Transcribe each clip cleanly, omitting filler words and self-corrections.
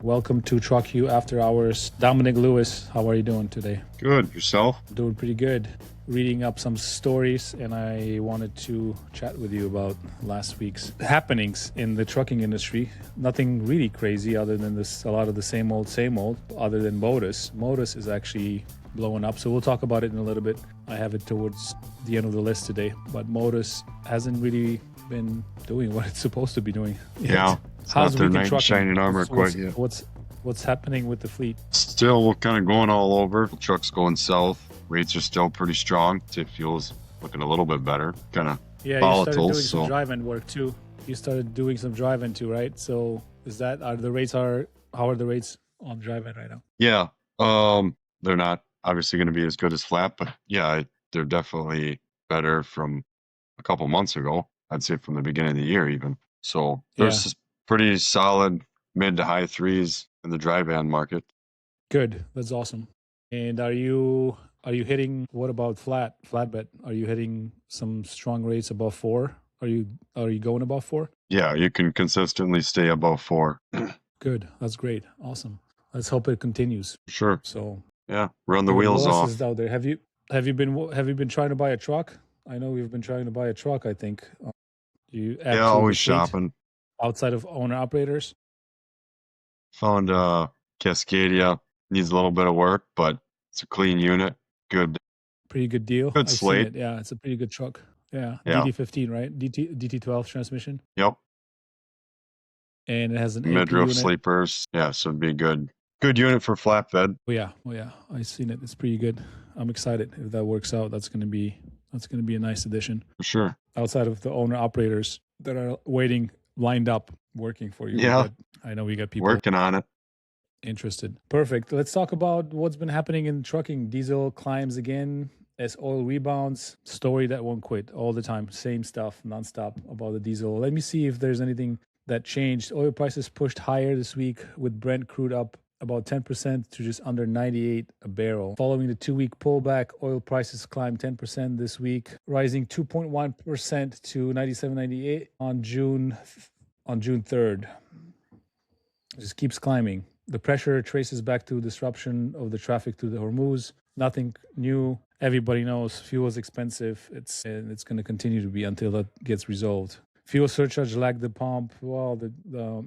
Welcome to TruckYoo AfterHours. Dominic Lewis, how are you doing today? Good. Yourself? Doing pretty good. Reading up some stories, and I wanted to chat with you about last week's happenings in the trucking industry. Nothing really crazy other than a lot of the same old, other than Motus. Motus is actually blowing up, so we'll talk about it in a little bit. I have it towards the end of the list today, but Motus hasn't really been doing what it's supposed to be doing yet. Yeah. It's How's not their weekend knight in trucking? shining armor quite yet. What's happening with the fleet? Still kind of going all over. The truck's going south. Rates are still pretty strong. Jet fuel's looking a little bit better. Kind of volatile. You started doing some drive-in work too. You started doing some drive-in too, right? So how are the rates on drive-in right now? Yeah. They're not obviously going to be as good as flat, but yeah, they're definitely better from a couple months ago. I'd say from the beginning of the year even. So there's pretty solid mid to high threes in the dry van market. Good. That's awesome. And are you hitting, what about flatbed? Are you hitting some strong rates above 4? Are you going above 4? Yeah, you can consistently stay above 4. Good. That's great. Awesome. Let's hope it continues. Sure. So yeah, run the wheels off. Is out there. Have you been trying to buy a truck? I know we've been trying to buy a truck, I think. You add to always the fleet shopping. Outside of owner operators? Found Cascadia. Needs a little bit of work, but it's a clean unit. Good. Pretty good deal. Good slate. Seen it. Yeah, it's a pretty good truck. Yeah. Yeah. DD15, right? DT12 transmission. Yep. And it has an mid-roof sleepers. Yeah, so it'd be good. Good unit for flatbed. Oh yeah. I've seen it. It's pretty good. I'm excited if that works out. That's gonna be a nice addition. For sure. Outside of the owner operators that are waiting, lined up, working for you. Yeah. I know we got people working on it. Interested. Perfect. Let's talk about what's been happening in trucking. Diesel climbs again as oil rebounds. Story that won't quit all the time. Same stuff, nonstop about the diesel. Let me see if there's anything that changed. Oil prices pushed higher this week with Brent crude up about 10% to just under 98 a barrel. Following the 2-week pullback, oil prices climbed 10% this week, rising 2.1% to 97.98 on June 3rd. It just keeps climbing. The pressure traces back to disruption of the traffic to the Hormuz. Nothing new. Everybody knows fuel is expensive. It's going to continue to be until that gets resolved. Fuel surcharge lagged the pump. Well,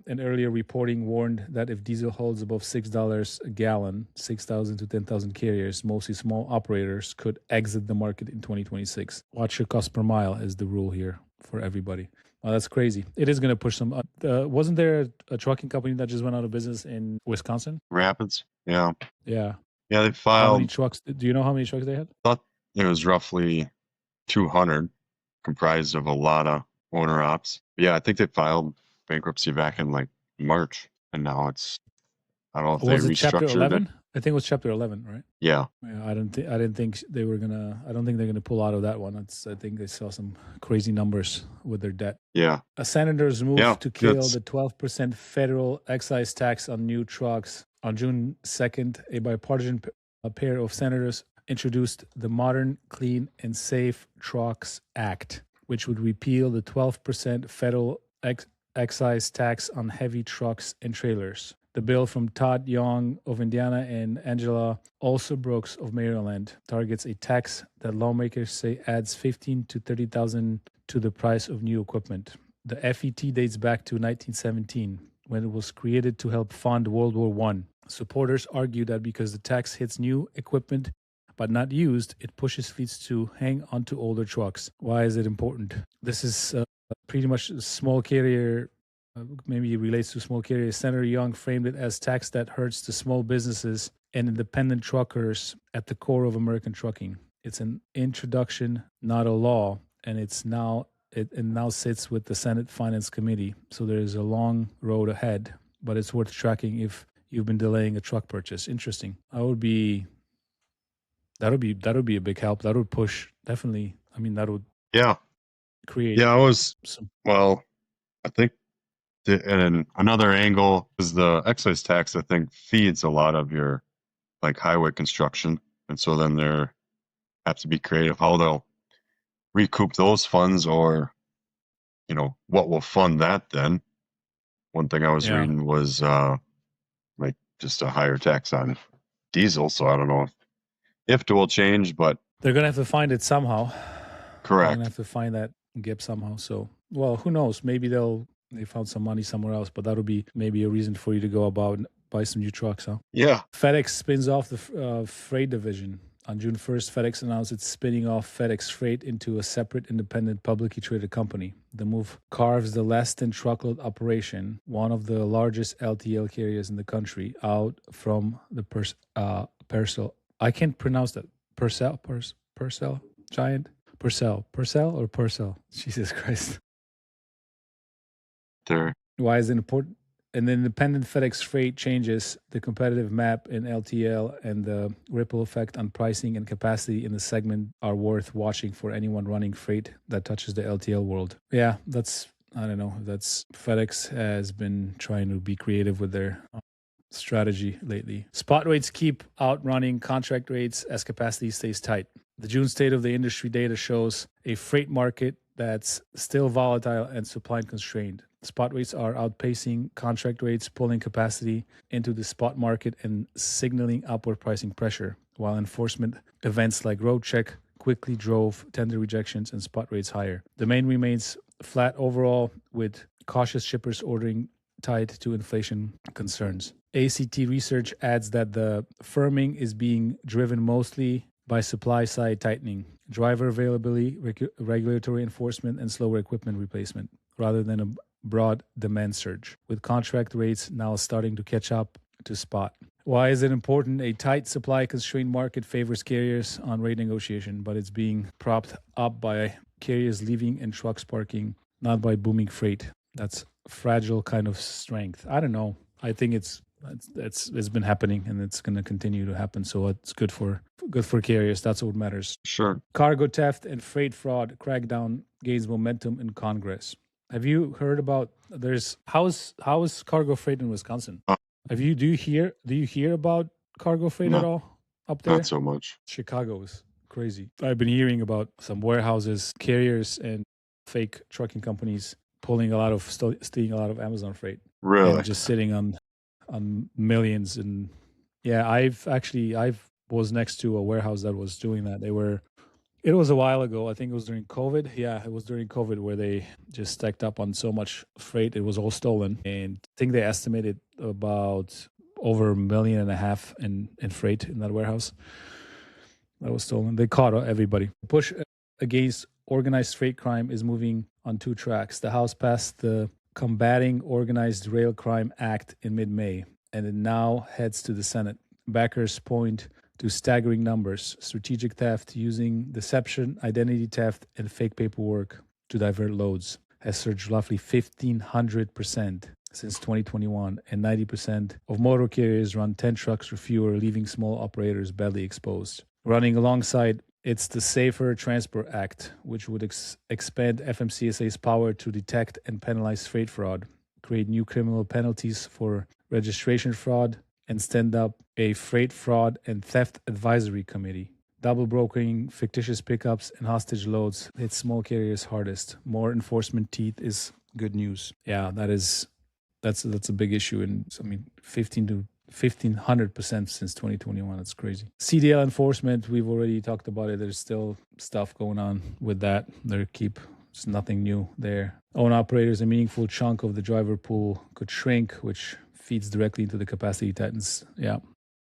an earlier reporting warned that if diesel holds above $6 a gallon, 6,000 to 10,000 carriers, mostly small operators, could exit the market in 2026. Watch your cost per mile is the rule here for everybody. Well, that's crazy. It is going to push some. Wasn't there a trucking company that just went out of business in Wisconsin? Rapids. Yeah. Yeah. Yeah, they filed. How many trucks? Do you know how many trucks they had? I thought it was roughly 200, comprised of a lot of owner ops. But yeah, I think they filed bankruptcy back in like March, and now it's. I don't know if they restructured Chapter 11? I think it was Chapter 11, right? Yeah. I didn't think they were gonna. I don't think they're gonna pull out of that one. I think they saw some crazy numbers with their debt. Yeah. A senator's move to kill the 12% federal excise tax on new trucks. On June 2nd, a bipartisan pair of senators introduced the Modern, Clean, and Safe Trucks Act, which would repeal the 12% federal excise tax on heavy trucks and trailers. The bill from Todd Young of Indiana and Angela Alsobrooks of Maryland targets a tax that lawmakers say adds $15,000 to $30,000 to the price of new equipment. The FET dates back to 1917, when it was created to help fund World War I. Supporters argue that because the tax hits new equipment but not used, it pushes fleets to hang onto older trucks. Why is it important? This is pretty much a small carrier. Maybe it relates to small carriers. Senator Young framed it as tax that hurts the small businesses and independent truckers at the core of American trucking. It's an introduction, not a law, and it now sits with the Senate Finance Committee. So there is a long road ahead, but it's worth tracking if you've been delaying a truck purchase. Interesting. That would be a big help. That would push, definitely. I mean, that would create. Yeah, I think. And another angle is the excise tax, I think, feeds a lot of your like highway construction. And so then there have to be creative how they'll recoup those funds, or, what will fund that then. One thing I was reading was like just a higher tax on diesel. So I don't know if it will change, but they're gonna have to find it somehow. They're correct. gonna have to find that gap somehow. So, well, who knows? Maybe they found some money somewhere else, but that'll be maybe a reason for you to go about and buy some new trucks, huh? Yeah. FedEx spins off the freight division. On June 1st, FedEx announced it's spinning off FedEx Freight into a separate, independent, publicly traded company. The move carves the less-than-truckload operation, one of the largest LTL carriers in the country, out from the Purcell. I can't pronounce that. Purcell giant. Purcell or Purcell? Jesus Christ. Why is it important? And the independent FedEx Freight changes the competitive map in LTL, and the ripple effect on pricing and capacity in the segment are worth watching for anyone running freight that touches the LTL world. Yeah, I don't know. FedEx has been trying to be creative with their strategy lately. Spot rates keep outrunning contract rates as capacity stays tight. The June state of the industry data shows a freight market that's still volatile and supply constrained. Spot rates are outpacing contract rates, pulling capacity into the spot market and signaling upward pricing pressure, while enforcement events like road check quickly drove tender rejections and spot rates higher. Demand remains flat overall, with cautious shippers ordering tied to inflation concerns. ACT research adds that the firming is being driven mostly by supply-side tightening, driver availability, regulatory enforcement, and slower equipment replacement, rather than a broad demand surge, with contract rates now starting to catch up to spot. Why is it important? A tight supply-constrained market favors carriers on rate negotiation, but it's being propped up by carriers leaving and trucks parking, not by booming freight. That's fragile kind of strength. I don't know. I think it's been happening, and it's going to continue to happen. So it's good for carriers. That's what matters. Sure. Cargo theft and freight fraud crackdown gains momentum in Congress. Have you heard about how is cargo freight in Wisconsin? Do you hear about cargo freight at all up there? Not so much. Chicago is crazy. I've been hearing about some warehouses, carriers, and fake trucking companies stealing a lot of Amazon freight. Really? And just sitting on millions. And yeah, I was next to a warehouse that was doing that. It was a while ago. I think it was during COVID. Yeah, it was during COVID where they just stacked up on so much freight. It was all stolen. And I think they estimated about over $1.5 million in freight in that warehouse that was stolen. They caught everybody. The push against organized freight crime is moving on two tracks. The House passed the Combating Organized Rail Crime Act in mid-May, and it now heads to the Senate. Backers point to staggering numbers: strategic theft using deception, identity theft, and fake paperwork to divert loads has surged roughly 1,500% since 2021, and 90% of motor carriers run 10 trucks or fewer, leaving small operators badly exposed. Running alongside, it's the Safer Transport Act, which would expand FMCSA's power to detect and penalize freight fraud, create new criminal penalties for registration fraud, and stand up a freight fraud and theft advisory committee. Double brokering, fictitious pickups, and hostage loads hit small carriers hardest. More enforcement teeth is good news. Yeah, that's a big issue. And 1,500% since 2021. That's crazy. CDL enforcement, we've already talked about it. There's still stuff going on with that. It's nothing new there. Own operators, a meaningful chunk of the driver pool could shrink, which feeds directly into the capacity tightness. Yeah,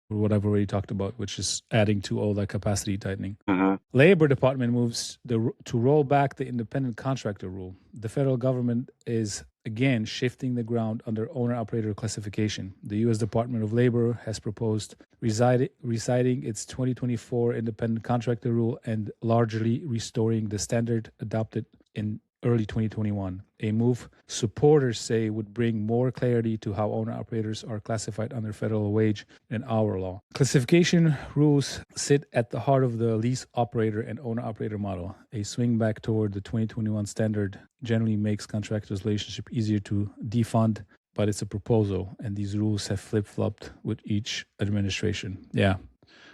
what I've already talked about, which is adding to all that capacity tightening. Mm-hmm. Labor Department moves to roll back the independent contractor rule. The federal government is again shifting the ground under owner-operator classification. The U.S. Department of Labor has proposed reciting its 2024 independent contractor rule and largely restoring the standard adopted in early 2021, a move supporters say would bring more clarity to how owner-operators are classified under federal wage and hour law. Classification rules sit at the heart of the lease operator and owner-operator model. A swing back toward the 2021 standard generally makes contractors' relationship easier to defund, but it's a proposal, and these rules have flip-flopped with each administration. Yeah,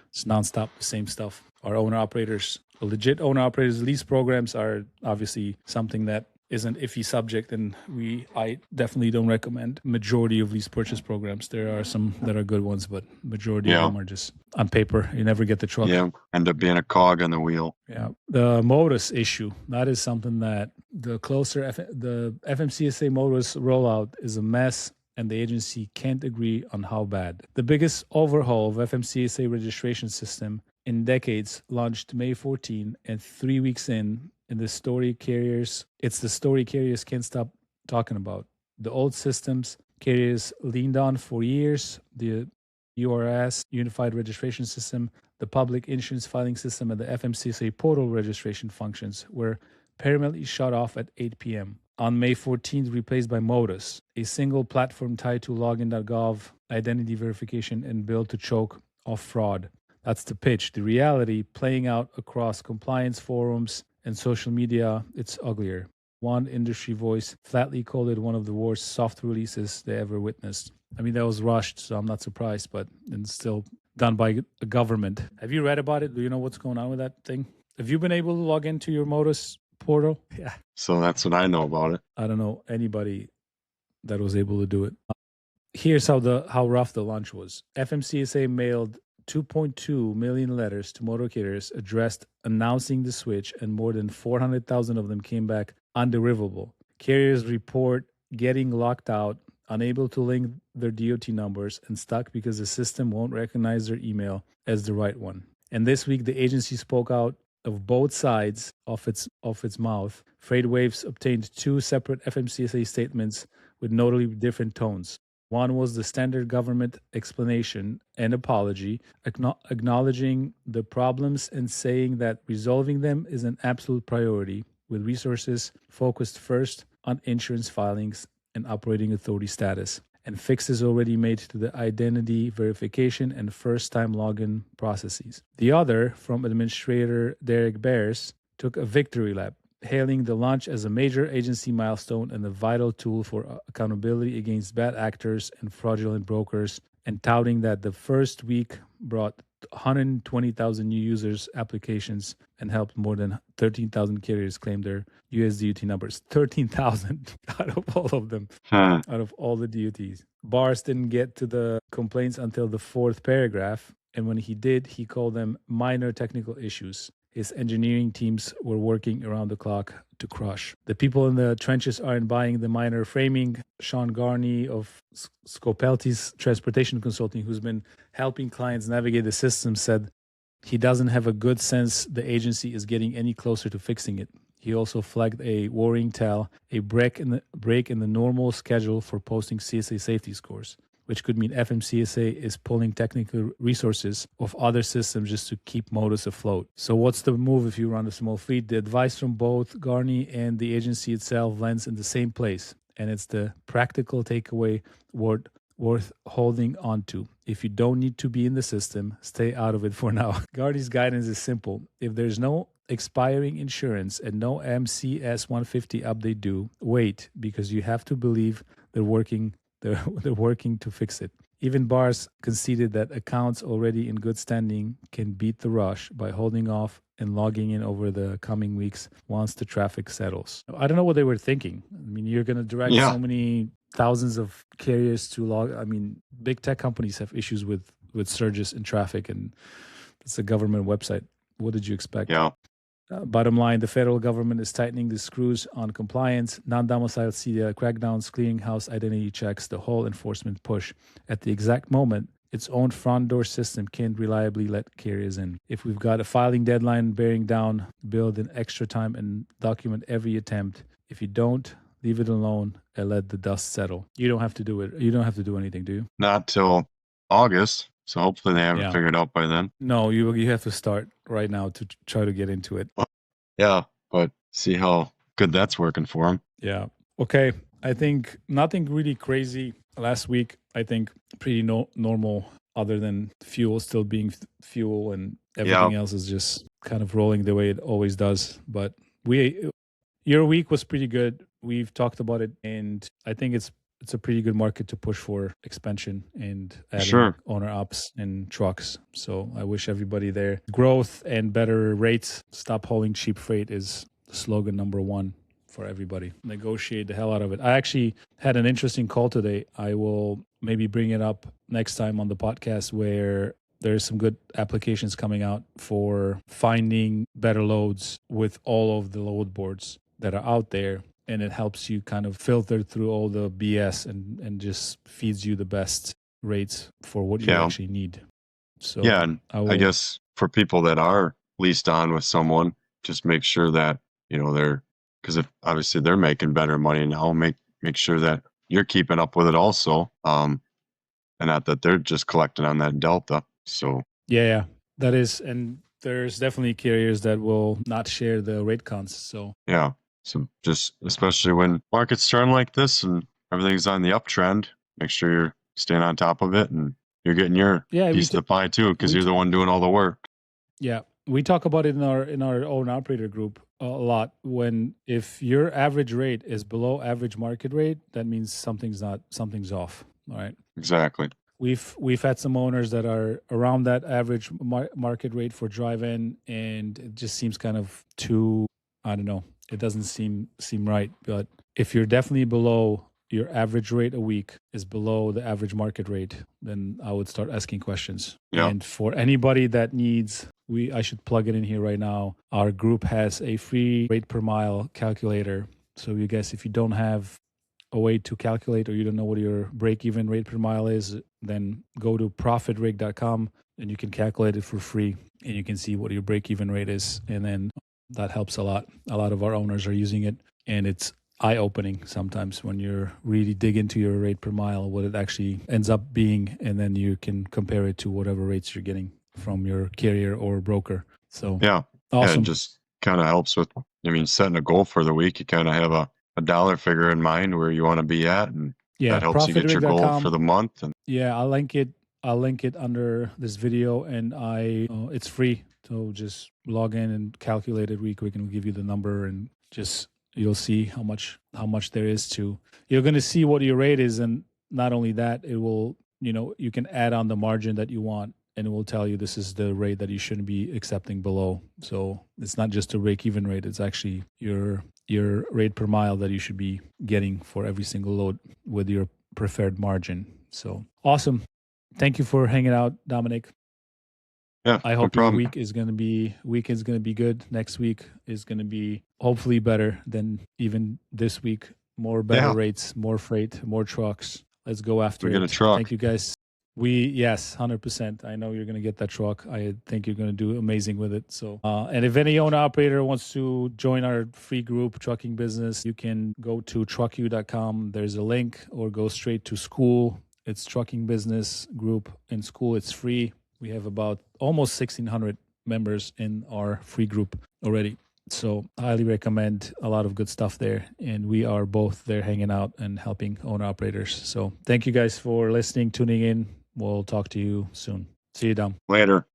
it's nonstop, the same stuff. Our owner-operators, legit owner-operators, lease programs are obviously something that is an iffy subject, and I definitely don't recommend majority of these purchase programs. There are some that are good ones, but majority of them are just on paper. You never get the truck. Yeah, end up being a cog on the wheel. Yeah, the Motus issue, that is something that the closer the FMCSA Motus rollout is a mess, and the agency can't agree on how bad. The biggest overhaul of FMCSA registration system in decades launched May 14, and 3 weeks in the story carriers, it's the story carriers can't stop talking about. The old systems carriers leaned on for years, the URS, Unified Registration System, the Public Insurance Filing System, and the FMCSA portal registration functions were permanently shut off at 8 p.m. On May 14th, replaced by Motus, a single platform tied to login.gov, identity verification, and bill to choke off fraud. That's the pitch. The reality, playing out across compliance forums and social media, it's uglier. One industry voice flatly called it one of the worst soft releases they ever witnessed. I mean, that was rushed, so I'm not surprised, but it's still done by a government. Have you read about it? Do you know what's going on with that thing? Have you been able to log into your Motus portal? Yeah. So that's what I know about it. I don't know anybody that was able to do it. Here's how rough the launch was. FMCSA mailed 2.2 million letters to motor carriers addressed announcing the switch, and more than 400,000 of them came back undeliverable. Carriers report getting locked out, unable to link their DOT numbers, and stuck because the system won't recognize their email as the right one. And this week, the agency spoke out of both sides of its mouth. FreightWaves obtained 2 separate FMCSA statements with notably different tones. One was the standard government explanation and apology, acknowledging the problems and saying that resolving them is an absolute priority, with resources focused first on insurance filings and operating authority status, and fixes already made to the identity verification and first-time login processes. The other, from Administrator Derek Bears, took a victory lap, hailing the launch as a major agency milestone and a vital tool for accountability against bad actors and fraudulent brokers, and touting that the first week brought 120,000 new users applications and helped more than 13,000 carriers claim their US DOT numbers. 13,000 out of all of them, out of all the DOTs. Bars didn't get to the complaints until the 4th paragraph, and when he did, he called them minor technical issues his engineering teams were working around the clock to crush. The people in the trenches aren't buying the minor framing. Sean Garney of Scopelti's Transportation Consulting, who's been helping clients navigate the system, said he doesn't have a good sense the agency is getting any closer to fixing it. He also flagged a worrying tell, a break in the normal schedule for posting CSA safety scores, which could mean FMCSA is pulling technical resources of other systems just to keep Motus afloat. So what's the move if you run a small fleet? The advice from both Garney and the agency itself lands in the same place, and it's the practical takeaway worth holding on to. If you don't need to be in the system, stay out of it for now. Garney's guidance is simple. If there's no expiring insurance and no MCS 150 update due, wait, because you have to believe they're working to fix it. Even Bars conceded that accounts already in good standing can beat the rush by holding off and logging in over the coming weeks once the traffic settles. I don't know what they were thinking. I mean, you're going to direct so many thousands of carriers to log. I mean, big tech companies have issues with surges in traffic, and it's a government website. What did you expect? Yeah. Bottom line, the federal government is tightening the screws on compliance, non-domiciled CDL crackdowns, clearinghouse identity checks, the whole enforcement push. At the exact moment, its own front door system can't reliably let carriers in. If we've got a filing deadline bearing down, build in extra time and document every attempt. If you don't, leave it alone and let the dust settle. You don't have to do it. You don't have to do anything, do you? Not till August. So hopefully they have it figured out by then. No, you have to start right now to try to get into it. Yeah, but see how good that's working for them. Yeah. Okay. I think nothing really crazy last week. I think pretty normal, other than fuel still being fuel, and everything else is just kind of rolling the way it always does. But your week was pretty good. We've talked about it, and I think it's a pretty good market to push for expansion and adding owner ops and trucks. So I wish everybody there growth and better rates. Stop hauling cheap freight is the slogan number one for everybody. Negotiate the hell out of it. I actually had an interesting call today. I will maybe bring it up next time on the podcast, where there's some good applications coming out for finding better loads with all of the load boards that are out there. And it helps you kind of filter through all the BS and just feeds you the best rates for what you actually need. So yeah, and I guess for people that are leased on with someone, just make sure that, you know, because if obviously they're making better money now, make sure that you're keeping up with it also, and not that they're just collecting on that delta. So yeah, that is, and there's definitely carriers that will not share the rate cons. So yeah, so just especially when markets turn like this and everything's on the uptrend, make sure you're staying on top of it and you're getting your piece of the pie too, because you're the one doing all the work. Yeah, we talk about it in our own operator group a lot. If your average rate is below average market rate, that means something's off. All right. Exactly. We've had some owners that are around that average market rate for drive-in, and it just seems kind of too, I don't know. It doesn't seem right. But if you're definitely below your average rate a week is below the average market rate, then I would start asking questions. Yeah. And for anybody that needs, I should plug it in here right now. Our group has a free rate per mile calculator. So you guys, if you don't have a way to calculate, or you don't know what your break-even rate per mile is, then go to profitrig.com and you can calculate it for free, and you can see what your break-even rate is. And then that helps a lot. A lot of our owners are using it, and it's eye-opening sometimes when you really dig into your rate per mile, what it actually ends up being, and then you can compare it to whatever rates you're getting from your carrier or broker. So yeah, awesome. Yeah, it just kind of helps with, setting a goal for the week. You kind of have a dollar figure in mind where you want to be at, and that helps you get your goal for the month. And yeah, I'll link it under this video, and it's free. So just log in and calculate it real quick, and we'll give you the number, and just you'll see how much there is to. You're going to see what your rate is, and not only that, it will, you can add on the margin that you want, and it will tell you this is the rate that you shouldn't be accepting below. So it's not just a break-even rate; it's actually your rate per mile that you should be getting for every single load with your preferred margin. So awesome! Thank you for hanging out, Dominic. Yeah, I hope your weekend is going to be good. Next week is going to be hopefully better than even this week. More better rates, more freight, more trucks. Let's go after it. Get a truck. Thank you, guys. Yes, 100%. I know you're going to get that truck. I think you're going to do amazing with it. So, and if any owner operator wants to join our free group, Trucking Business, you can go to TruckYoo.com. There's a link, or go straight to school. It's Trucking Business group. In school, it's free. We have about almost 1,600 members in our free group already. So highly recommend, a lot of good stuff there. And we are both there hanging out and helping owner operators. So thank you guys for listening, tuning in. We'll talk to you soon. See you, Dom. Later.